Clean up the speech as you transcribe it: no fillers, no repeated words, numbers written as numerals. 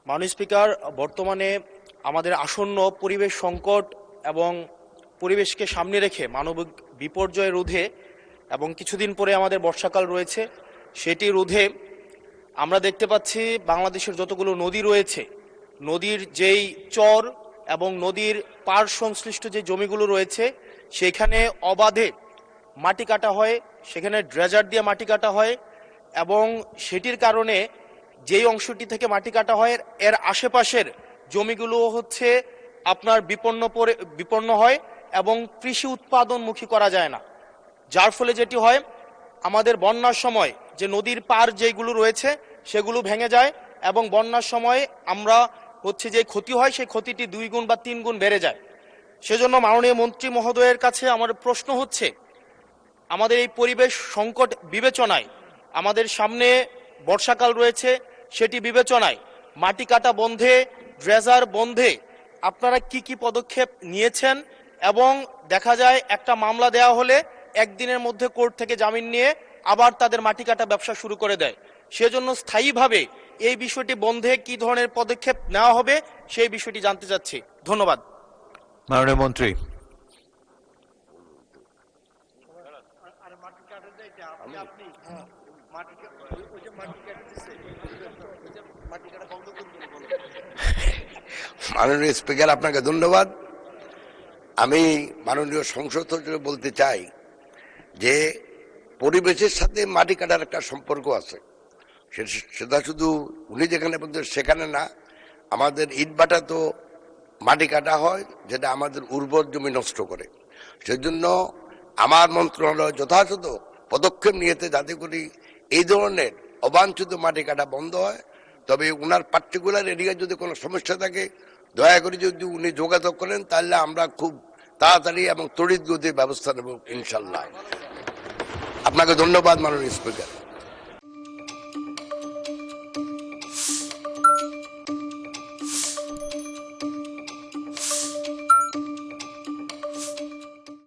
মাননীয় স্পিকার, বর্তমানে আমাদের আসন্ন পরিবেশ সংকট এবং পরিবেশকে সামনে রেখে মানবিক বিপর্যয় রোধে এবং কিছুদিন পরে আমাদের বর্ষাকাল রয়েছে, সেটি রোধে আমরা দেখতে পাচ্ছি বাংলাদেশের যতগুলো নদী রয়েছে, নদীর যেই চর এবং নদীর পাড় সংশ্লিষ্ট যে জমিগুলো রয়েছে সেখানে অবাধে মাটি কাটা হয়, সেখানে ড্রেজার দিয়ে মাটি কাটা হয় এবং সেটির কারণে যেই অংশটি থেকে মাটি কাটা হয় এর আশেপাশের জমিগুলো হচ্ছে আপনার বিপন্ন হয় এবং কৃষি উৎপাদনমুখী করা যায় না, যার ফলে যেটি হয় আমাদের বন্যার সময় যে নদীর পার যেগুলো রয়েছে সেগুলো ভেঙে যায় এবং বন্যার সময় আমরা হচ্ছে যে ক্ষতি হয় সেই ক্ষতিটি 2 গুণ বা 3 গুণ বেড়ে যায়। সেজন্য মাননীয় মন্ত্রী মহোদয়ের কাছে আমার প্রশ্ন হচ্ছে, আমাদের এই পরিবেশ সংকট বিবেচনায় আমাদের সামনে বর্ষাকাল রয়েছে, সেটি বিবেচনায় মাটি কাটা বন্ধে, ড্রেজার বন্ধে আপনারা কি কি পদক্ষেপ নিয়েছেন এবং দেখা যায় একটা মামলা দেওয়া হলে একদিনের মধ্যে কোর্ট থেকে জামিন নিয়ে আবার তাদের মাটি কাটা ব্যবসা শুরু করে দেয়, সেজন্য স্থায়ীভাবে এই বিষয়টি বন্ধে কি ধরনের পদক্ষেপ নেওয়া হবে সেই বিষয়টি জানতে চাচ্ছি। ধন্যবাদ। মাননীয় মন্ত্রী। মাননীয় স্পিকার, আপনাকে ধন্যবাদ। আমি মাননীয় সংসদ সচিবকে বলতে চাই যে পরিবেশের সাথে মাটি কাটার একটা সম্পর্ক আছে, সেটা শুধু উনি যেখানে বলতে সেখানে না, আমাদের ইটভাটা তো মাটি কাটা হয় যেটা আমাদের উর্বর জমি নষ্ট করে। সেজন্য আমার মন্ত্রণালয় যথাযথ পদক্ষেপ নিয়েছে যাতে করে এই ধরনের অবাঞ্ছিত মাটি কাটা বন্ধ হয়। তবে ওনার পার্টিকুলার এরিয়ায় যদি কোনো সমস্যা থাকে দয়া করে যদি উনি যোগাযোগ করেন তাহলে আমরা খুব তাড়াতাড়ি এবং তড়িৎ গতির ব্যবস্থা নেব ইনশাল্লাহ। আপনাকে ধন্যবাদ মাননীয় স্পিকার।